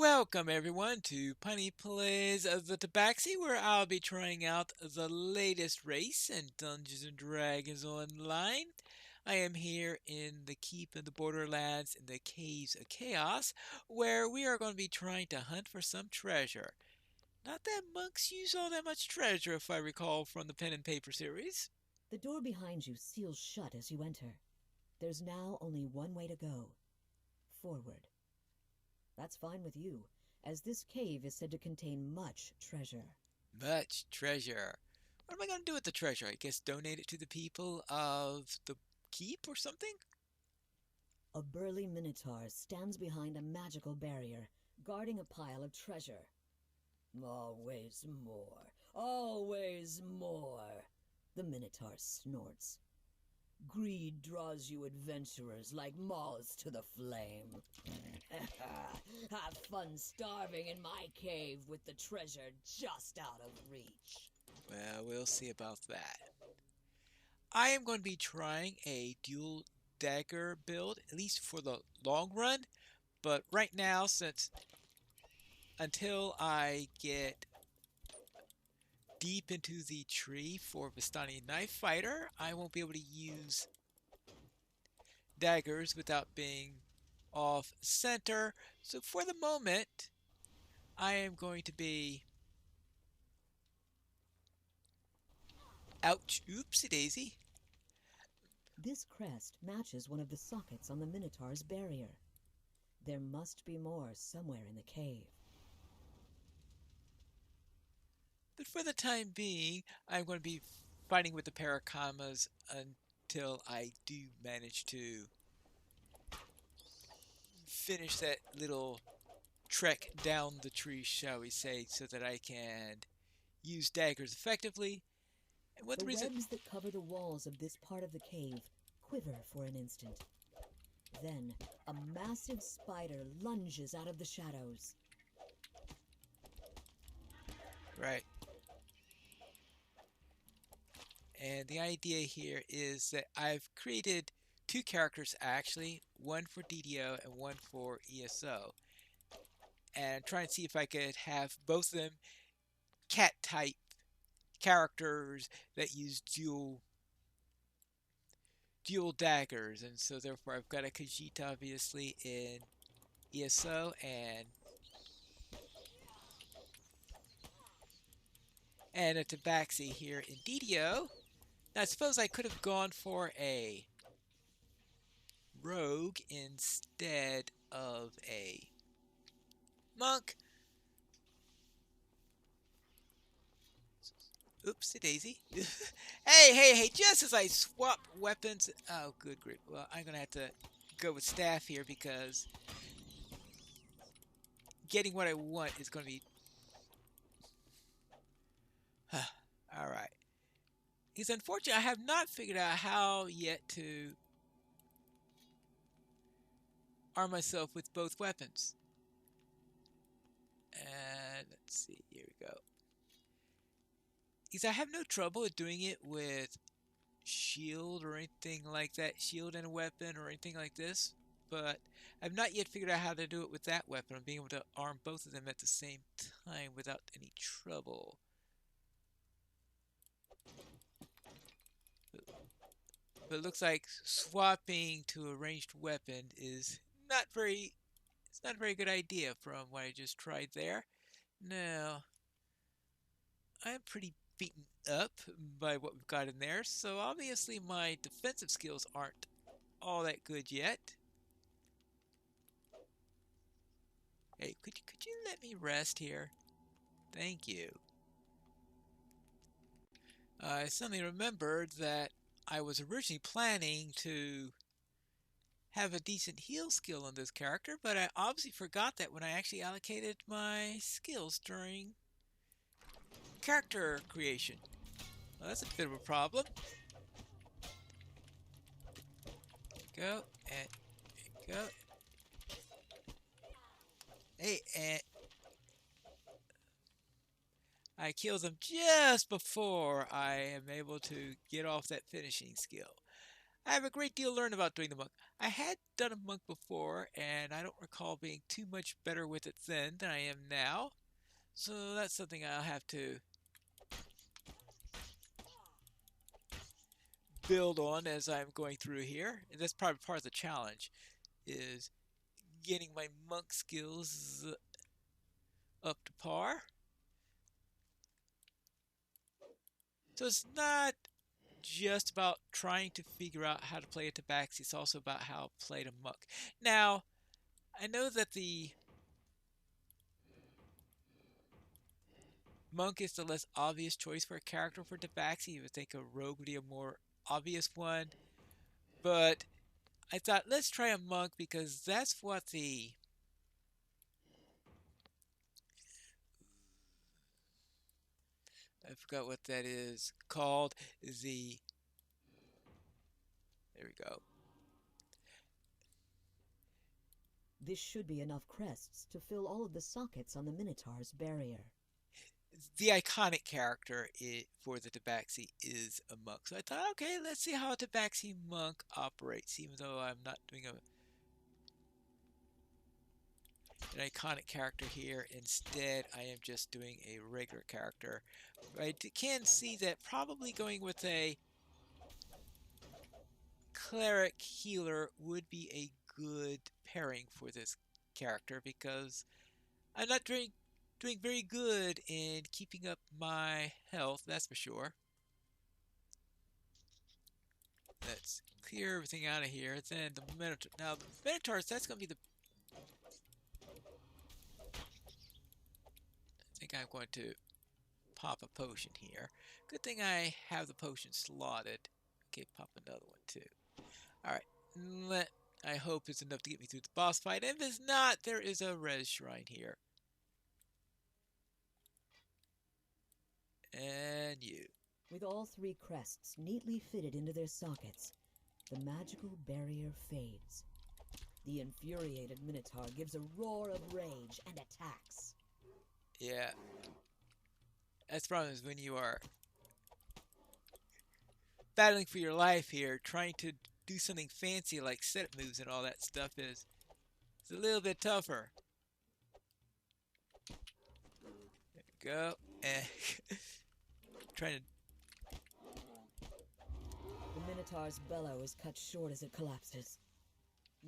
Welcome everyone to Punny Plays the Tabaxi, where I'll be trying out the latest race in Dungeons and Dragons Online. I am here in the Keep of the Borderlands in the Caves of Chaos, where we are going to be trying to hunt for some treasure. Not that monks use all that much treasure, if I recall from the pen and paper series. The door behind you seals shut as you enter. There's now only one way to go. Forward. That's fine with you, as this cave is said to contain much treasure. Much treasure. What am I going to do with the treasure? I guess donate it to the people of the keep or something? A burly minotaur stands behind a magical barrier, guarding a pile of treasure. Always more, always more, the minotaur snorts. Greed draws you adventurers like moths to the flame. Have fun starving in my cave with the treasure just out of reach. Well, we'll see about that. I am going to be trying a dual dagger build, at least for the long run. But right now, since until I get deep into the tree for Vistani Knife Fighter, I won't be able to use daggers without being off center. So for the moment, I am going to be... Ouch, oopsie daisy. This crest matches one of the sockets on the minotaur's barrier. There must be more somewhere in the cave. But for the time being, I'm going to be fighting with the Parakamas until I do manage to finish that little trek down the tree, shall we say, so that I can use daggers effectively. And what The the reason... webs that cover the walls of this part of the cave quiver for an instant. Then, a massive spider lunges out of the shadows. Right. And the idea here is that I've created two characters actually, one for DDO and one for ESO. And try and see if I could have both of them cat type characters that use dual daggers, and so therefore I've got a Khajiit obviously in ESO and a Tabaxi here in DDO. Now I suppose I could have gone for a rogue instead of a monk. Oopsie daisy. Hey, just as I swap weapons. Oh, good grief. Well, I'm going to have to go with staff here because getting what I want is going to be... Alright. It's unfortunate I have not figured out how yet to arm myself with both weapons. And let's see, here we go. Because I have no trouble doing it with shield or anything like that, shield and a weapon or anything like this, but I've not yet figured out how to do it with that weapon. I'm being able to arm both of them at the same time without any trouble. But it looks like swapping to a ranged weapon is not very... It's not a very good idea from what I just tried there. Now, I'm pretty beaten up by what we've got in there, so obviously my defensive skills aren't all that good yet. Hey, could you let me rest here? Thank you. I suddenly remembered that I was originally planning to have a decent heal skill on this character, but I obviously forgot that when I actually allocated my skills during character creation. Well, that's a bit of a problem. Go and go. Hey, and I kill them just before I am able to get off that finishing skill. I have a great deal to learn about doing the monk. I had done a monk before, and I don't recall being too much better with it then than I am now. So that's something I'll have to build on as I'm going through here. And that's probably part of the challenge is getting my monk skills up to par. So it's not just about trying to figure out how to play a tabaxi, it's also about how to play a monk. Now, I know that the monk is the less obvious choice for a character for tabaxi. You would think a rogue would be a more obvious one, but I thought let's try a monk because that's what the I forgot what that is called. The There we go. This should be enough crests to fill all of the sockets on the Minotaur's barrier. The iconic character for the Tabaxi is a monk. So I thought, okay, let's see how a Tabaxi monk operates, even though I'm not doing an iconic character here. Instead, I am just doing a regular character. I can see that probably going with a cleric healer would be a good pairing for this character because I'm not doing very good in keeping up my health, that's for sure. Let's clear everything out of here. Then the Minotaur. Now, the Minotaurs, that's going to be the... I think I'm going to pop a potion here. Good thing I have the potion slotted. Okay, pop another one too. Alright, I hope it's enough to get me through the boss fight. And if it's not, there is a res shrine here. And you. With all three crests neatly fitted into their sockets, the magical barrier fades. The infuriated Minotaur gives a roar of rage and attacks. Yeah. That's the problem is when you are battling for your life here, trying to do something fancy like set moves and all that stuff is it's a little bit tougher. There we go. And trying to... The Minotaur's bellow is cut short as it collapses.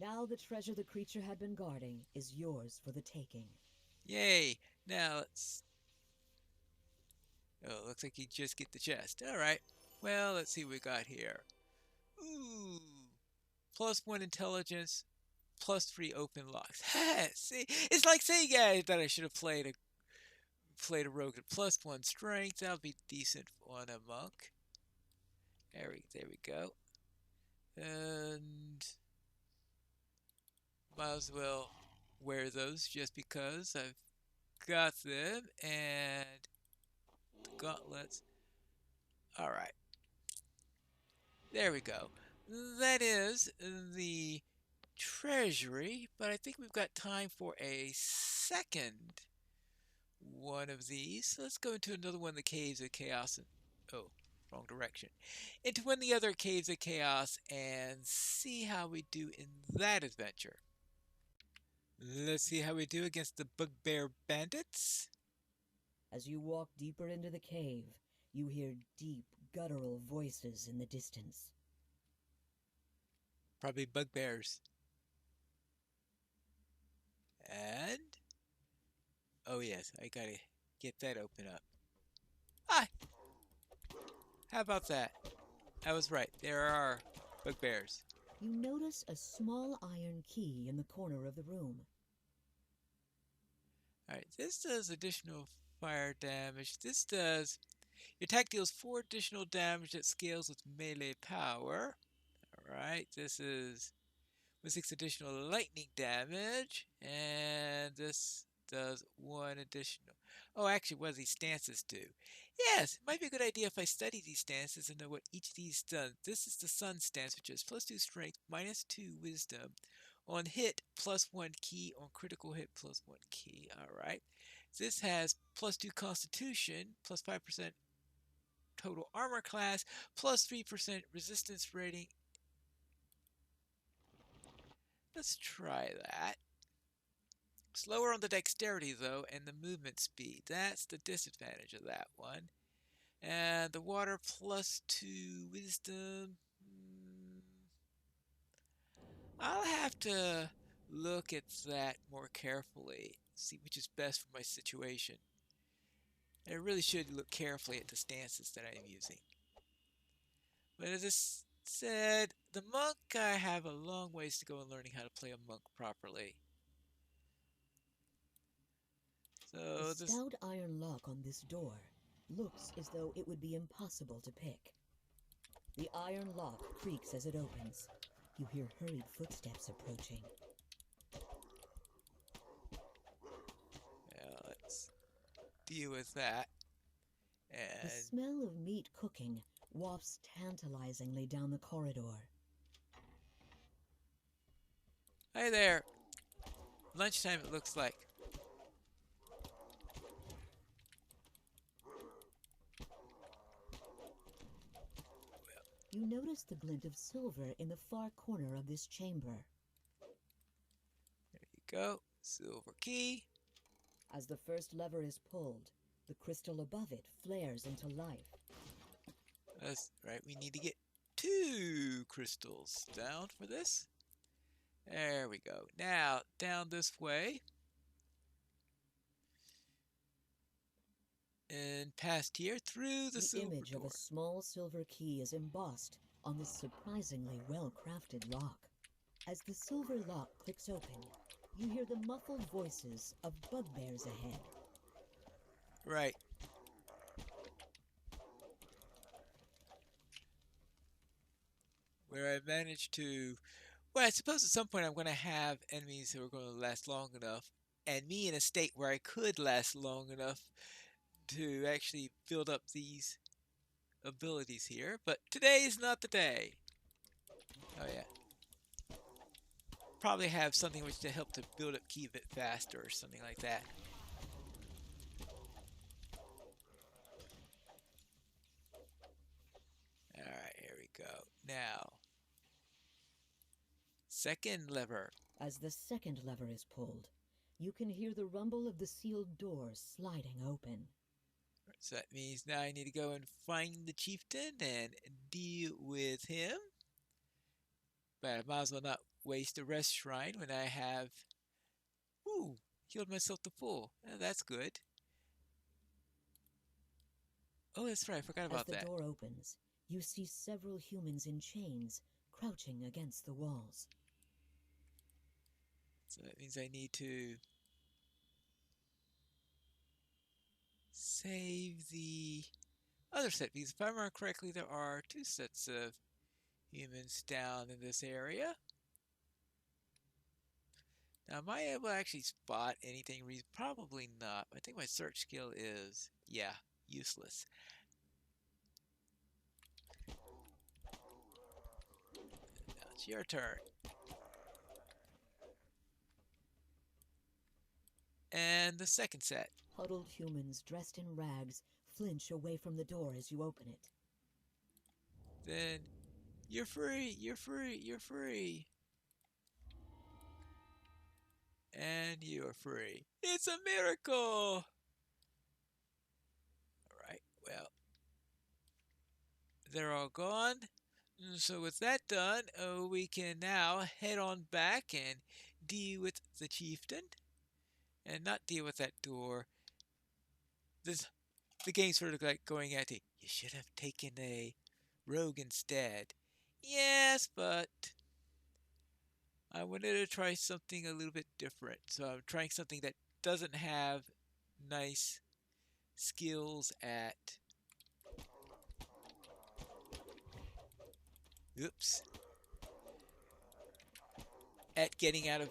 Now the treasure the creature had been guarding is yours for the taking. Yay! Now let's... Oh, looks like you just get the chest. Alright. Well, let's see what we got here. Ooh. +1 intelligence, +3 open locks. See? It's like saying, yeah, that I should have played a rogue at +1 strength. That'll be decent on a monk. There we go. And might as well wear those just because I've got them. And the gauntlets. Alright. There we go. That is the treasury, but I think we've got time for a second one of these. So let's go into another one of the caves of chaos. Oh, wrong direction. Into one of the other caves of chaos and see how we do in that adventure. Let's see how we do against the bugbear bandits. As you walk deeper into the cave, you hear deep, guttural voices in the distance. Probably bugbears. And... oh yes, I gotta get that open up. Ah! How about that? I was right. There are bugbears. You notice a small iron key in the corner of the room. Alright, this does additional fire damage. This does... your attack deals 4 additional damage that scales with melee power. Alright, this is with 6 additional lightning damage. And this does 1 additional... oh, actually, what do these stances do? Yes, it might be a good idea if I study these stances and know what each of these does. This is the sun stance, which is +2 strength, -2 wisdom. On hit, +1 key. On critical hit, +1 key. Alright. This has +2 constitution, +5% total armor class, +3% resistance rating, Let's try that. Slower on the dexterity, though, and the movement speed. That's the disadvantage of that one. And the water +2 wisdom. I'll have to look at that more carefully, see which is best for my situation. I really should look carefully at the stances that I'm using. But as I said, the monk, I have a long ways to go in learning how to play a monk properly. The So this, stout iron lock on this door looks as though it would be impossible to pick. The iron lock creaks as it opens. You hear hurried footsteps approaching. let's deal with that. The And smell of meat cooking wafts tantalizingly down the corridor. hi there. Lunchtime it looks like. You notice the glint of silver in the far corner of this chamber. There you go. Silver key. As the first lever is pulled, the crystal above it flares into life. That's right. We need to get 2 crystals down for this. There we go. Now, down this way. And past here through the silver image door. of a small silver key is embossed on this surprisingly well-crafted lock. As the silver lock clicks open, you hear the muffled voices of bugbears ahead. Right. Where I managed to... Well, I suppose at some point I'm going to have enemies who are going to last long enough, and me in a state where I could last long enough to actually build up these abilities here. But today is not the day. Oh yeah. Probably have something which to help to build up key a bit faster or something like that. Alright, here we go. Now, second lever. As the second lever is pulled, you can hear the rumble of the sealed door sliding open. So that means now I need to go and find the chieftain and deal with him. But I might as well not waste a rest shrine when I have... Ooh, healed myself to full. Oh, that's good. Oh, that's right, I forgot about that. As the door opens, you see several humans in chains crouching against the walls. So that means I need to save the other set, because if I remember correctly, there are 2 sets of humans down in this area. Now, am I able to actually spot anything? Probably not. I think my search skill is, yeah, useless. Now it's your turn. And the second set. Huddled humans dressed in rags flinch away from the door as you open it. Then, you're free, you're free, you're free. And you are free. It's a miracle! Alright, well, they're all gone. So with that done, we can now head on back and deal with the chieftain. And not deal with that door. The game's sort of like going at it. You should have taken a rogue instead. Yes, but I wanted to try something a little bit different. So I'm trying something that doesn't have nice skills at... Oops. At getting out of...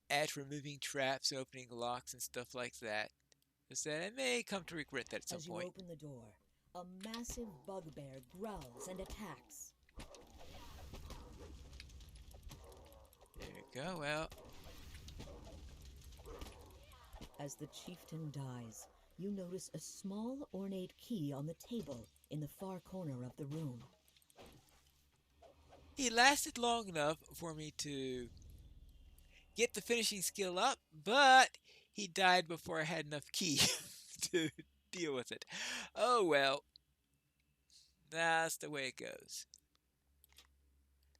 At removing traps, opening locks, and stuff like that. Is that I may come to regret that at some point. As you open the door, a massive bugbear growls and attacks. There you go, well... As the chieftain dies, you notice a small ornate key on the table in the far corner of the room. He lasted long enough for me to get the finishing skill up, but he died before I had enough ki to deal with it. Oh well, that's the way it goes.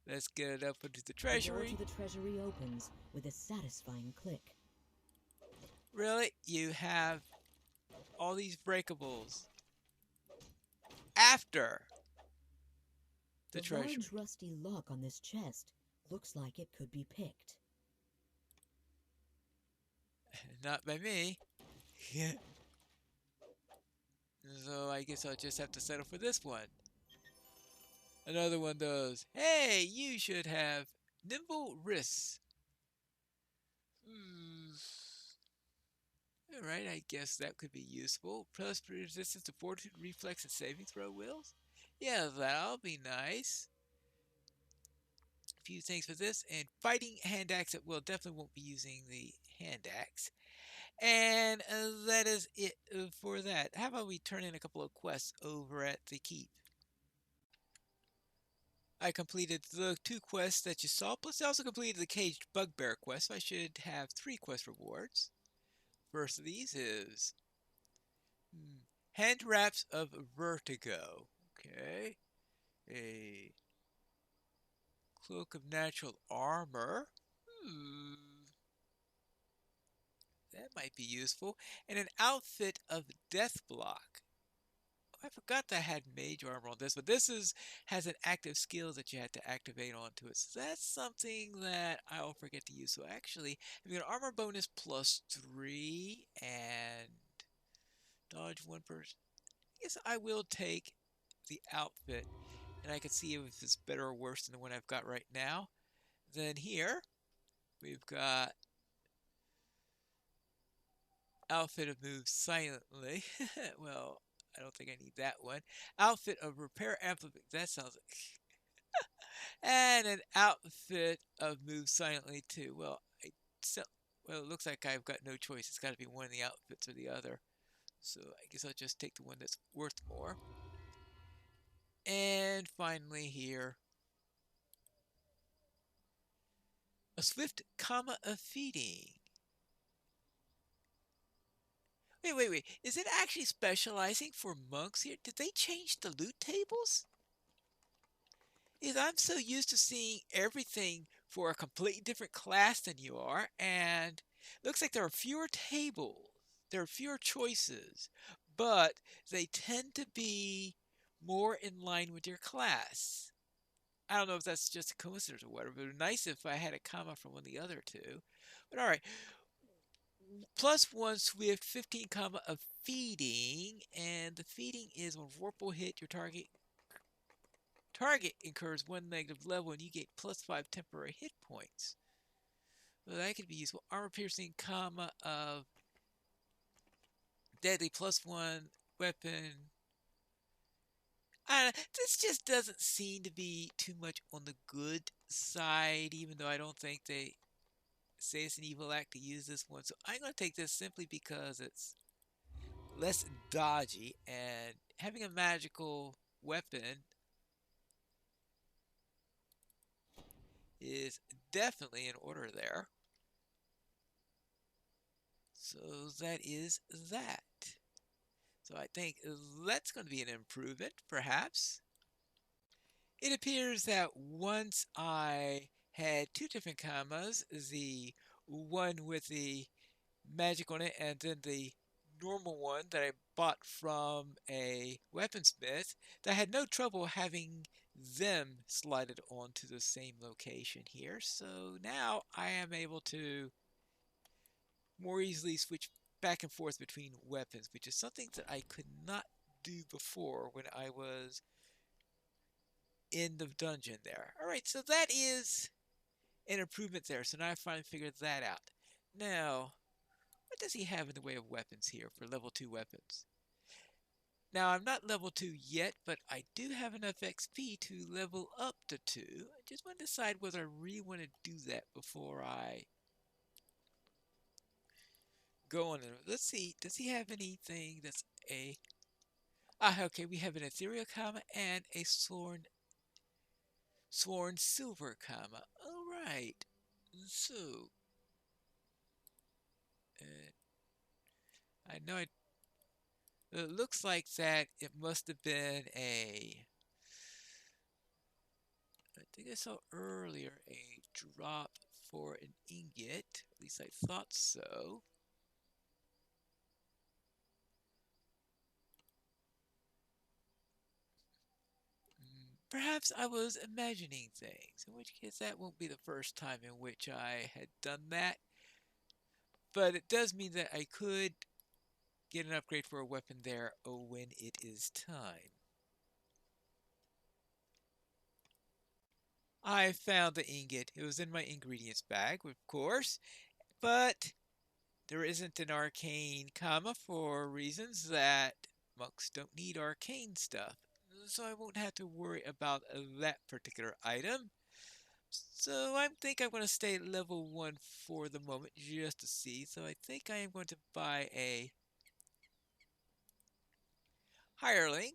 Let's get it up into the The door to treasury. the treasury opens with a satisfying click. Really? You have all these breakables after the The large treasury. rusty lock on this chest looks like it could be picked. Not by me. So I guess I'll just have to settle for this one. Another one of those. Hey, you should have nimble wrists. Hmm. Alright, I guess that could be useful. Plus resistance to fortitude, reflex, and saving throw wheels? Yeah, that'll be nice. A few things for this. And fighting hand axe. Well, definitely won't be using the hand axe. And that is it for that. How about we turn in a couple of quests over at the keep? I completed the two quests that you saw, plus I also completed the caged bugbear quest, so I should have three quest rewards. First of these is Hand Wraps of Vertigo. Okay. A Cloak of Natural Armor. Hmm, that might be useful. And an Outfit of Death Block. I forgot that I had mage armor on this, but this is has an active skill that you had to activate onto it. So that's something that I'll forget to use. So actually, I've got armor bonus +3 and dodge 1%. I guess I will take the outfit, and I can see if it's better or worse than the one I've got right now. Then here we've got outfit of move silently. Well, I don't think I need that one. Outfit of repair amplification. That sounds like and an outfit of move silently too. So, well, it looks like I've got no choice. It's got to be one of the outfits or the other. So I guess I'll just take the one that's worth more. And finally here, a swift comma of feeding. Wait. Is it actually specializing for monks here? Did they change the loot tables? Is I'm so used to seeing everything for a completely different class than you are, and looks like there are fewer tables, there are fewer choices, but they tend to be more in line with your class. I don't know if that's just a coincidence or whatever, but it would be nice if I had a comma from one of the other two. But all right, +1 swift 15 comma of feeding, and the feeding is when Vorpal hit your target incurs one negative level and you get +5 temporary hit points. So that could be useful. Armor piercing, comma of deadly +1 weapon. This just doesn't seem to be too much on the good side, even though I don't think they say it's an evil act to use this one. So I'm going to take this simply because it's less dodgy, and having a magical weapon is definitely in order there. So that is that. So I think that's going to be an improvement, perhaps. It appears that once I had two different commas, the one with the magic on it and then the normal one that I bought from a weaponsmith, that I had no trouble having them slided onto the same location here. So now I am able to more easily switch back and forth between weapons, which is something that I could not do before when I was in the dungeon there. Alright, so that is an improvement there. So now I finally figured that out. Now, what does he have in the way of weapons here for level 2 weapons? Now, I'm not level 2 yet, but I do have enough XP to level up to 2. I just want to decide whether I really want to do that before I go on. Let's see, does he have anything that's a... Ah, okay, we have an ethereal comma and a sworn Sworn silver, comma. All right. So, uh, I know it looks like that it must have been I think I saw earlier a drop for an ingot. At least I thought so. Perhaps I was imagining things, in which case that won't be the first time in which I had done that. But it does mean that I could get an upgrade for a weapon there when it is time. I found the ingot. It was in my ingredients bag, of course, but there isn't an arcane comma for reasons that monks don't need arcane stuff. So I won't have to worry about that particular item. So I think I'm going to stay at level 1 for the moment just to see. So I think I am going to buy a hireling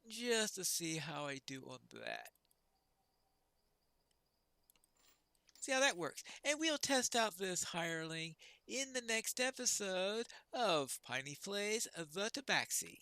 just to see how I do on that. See how that works. And we'll test out this hireling in the next episode of Piney Plays the Tabaxi.